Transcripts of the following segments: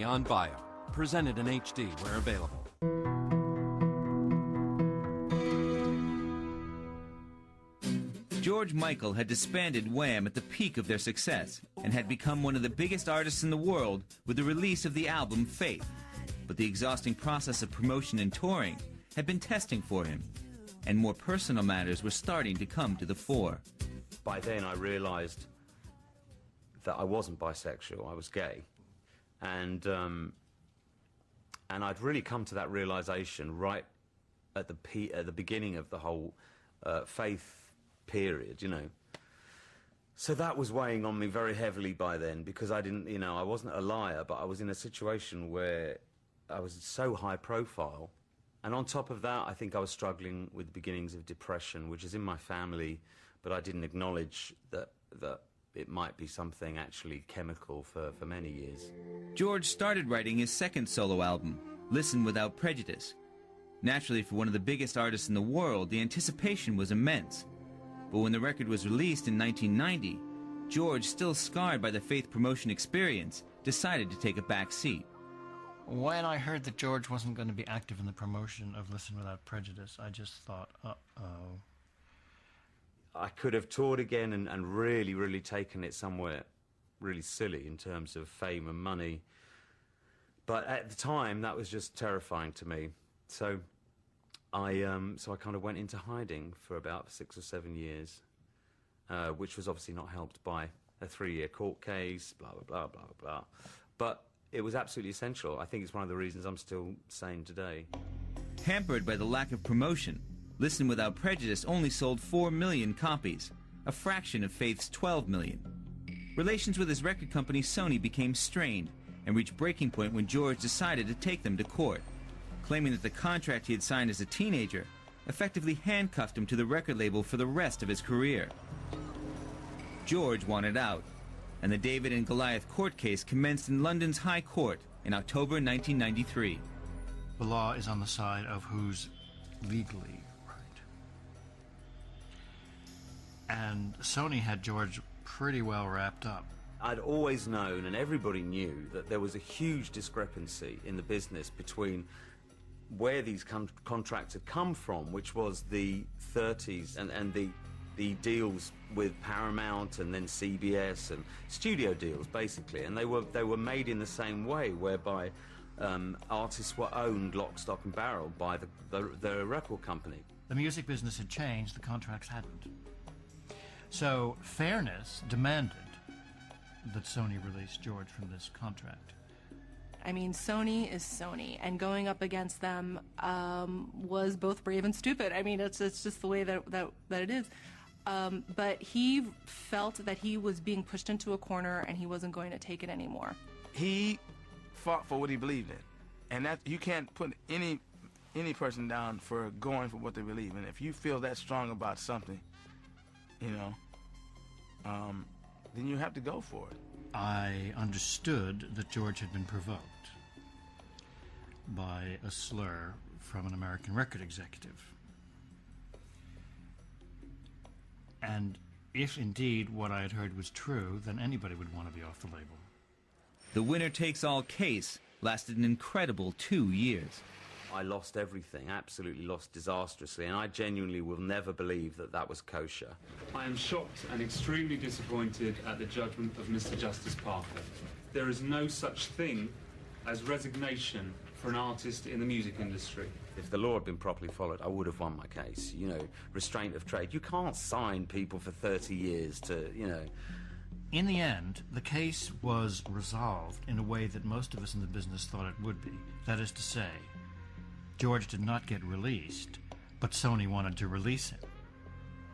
on Bio, presented in HD where available. George Michael had disbanded Wham at the peak of their success and had become one of the biggest artists in the world with the release of the album Faith. But the exhausting process of promotion and touring had been testing for him, and more personal matters were starting to come to the fore. By then I realized that I wasn't bisexual, I was gay. And I'd really come to that realization right at the beginning of the whole Faith period, you know. So that was weighing on me very heavily by then, because I didn't, you know, I wasn't a liar, but I was in a situation where I was so high profile. And on top of that, I think I was struggling with the beginnings of depression, which is in my family, but I didn't acknowledge that it might be something actually chemical for many years. George started writing his second solo album, Listen Without Prejudice. Naturally, for one of the biggest artists in the world, the anticipation was immense. But when the record was released in 1990, George, still scarred by the Faith promotion experience, decided to take a back seat. When I heard that George wasn't going to be active in the promotion of Listen Without Prejudice, I just thought, uh-oh. I could have toured again and really, really taken it somewhere really silly in terms of fame and money. But at the time, that was just terrifying to me. So I kind of went into hiding for about 6 or 7 years, which was obviously not helped by a 3-year court case, blah, blah, blah, blah, blah. But it was absolutely essential. I think it's one of the reasons I'm still sane today. Hampered by the lack of promotion, Listen Without Prejudice only sold 4 million copies, a fraction of Faith's 12 million. Relations with his record company Sony became strained and reached breaking point when George decided to take them to court, claiming that the contract he had signed as a teenager effectively handcuffed him to the record label for the rest of his career. George wanted out, and the David and Goliath court case commenced in London's High Court in October 1993. The law is on the side of who's legally right. And Sony had George pretty well wrapped up. I'd always known, and everybody knew, that there was a huge discrepancy in the business between where these contracts had come from, which was the 30s, and the deals with Paramount and then CBS and studio deals, basically. And they were made in the same way, whereby artists were owned lock, stock and barrel by the record company. The music business had changed, the contracts hadn't. So fairness demanded that Sony release George from this contract. I mean, Sony is Sony, and going up against them was both brave and stupid. I mean, it's just the way that it is. But he felt that he was being pushed into a corner, and he wasn't going to take it anymore. He fought for what he believed in, and that you can't put any person down for going for what they believe in. If you feel that strong about something, you know, then you have to go for it. I understood that George had been provoked by a slur from an American record executive. And if indeed what I had heard was true, then anybody would want to be off the label. The winner-takes-all case lasted an incredible 2 years. I lost everything, absolutely lost disastrously, and I genuinely will never believe that that was kosher. I am shocked and extremely disappointed at the judgment of Mr. Justice Parker. There is no such thing as resignation for an artist in the music industry. If the law had been properly followed, I would have won my case. You know, restraint of trade. You can't sign people for 30 years to, you know. In the end, the case was resolved in a way that most of us in the business thought it would be. That is to say, George did not get released, but Sony wanted to release him.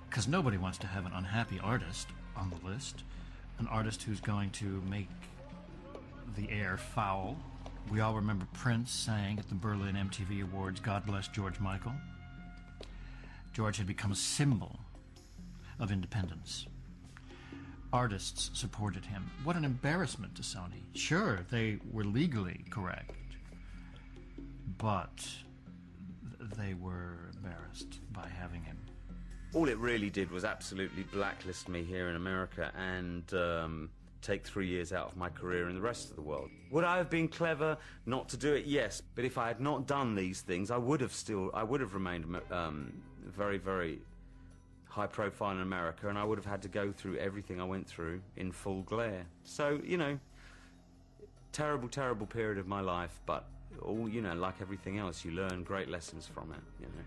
Because nobody wants to have an unhappy artist on the list, an artist who's going to make the air foul. We all remember Prince saying at the Berlin MTV Awards, "God bless George Michael." George had become a symbol of independence. Artists supported him. What an embarrassment to Sony. Sure, they were legally correct, but they were embarrassed by having him. All it really did was absolutely blacklist me here in America and take 3 years out of my career in the rest of the world. Would I have been clever not to do it? Yes, but if I had not done these things, I would have remained very, very high profile in America, and I would have had to go through everything I went through in full glare. So, you know, terrible, terrible period of my life, but all, you know, like everything else, you learn great lessons from it, you know.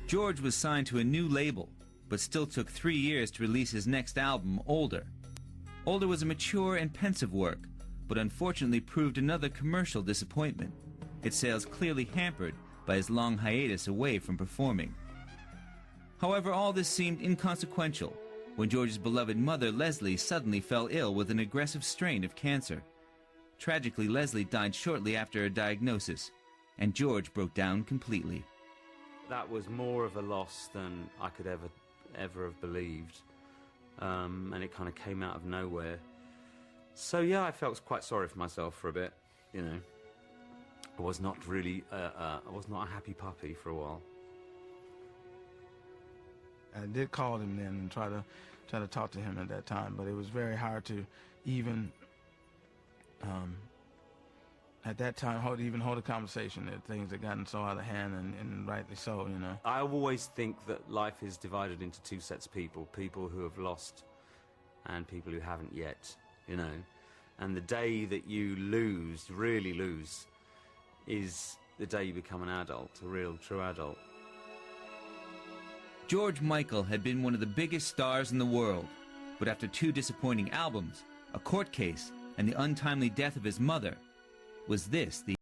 George was signed to a new label, but still took 3 years to release his next album, Older. Older was a mature and pensive work, but unfortunately proved another commercial disappointment. Its sales clearly hampered by his long hiatus away from performing. However, all this seemed inconsequential when George's beloved mother, Leslie, suddenly fell ill with an aggressive strain of cancer. Tragically, Leslie died shortly after her diagnosis, and George broke down completely. That was more of a loss than I could ever have believed, and it kind of came out of nowhere. So yeah, I felt quite sorry for myself for a bit, you know. I was not really, I was not a happy puppy for a while. I did call him then and try to talk to him at that time, but it was very hard to even at that time hold a conversation. There are things that gotten so out of hand, and rightly so, you know. I always think that life is divided into two sets of people who have lost and people who haven't yet, you know. And the day that you really lose, is the day you become an adult, a real, true adult. George Michael had been one of the biggest stars in the world, but after 2 disappointing albums, a court case, and the untimely death of his mother, was this the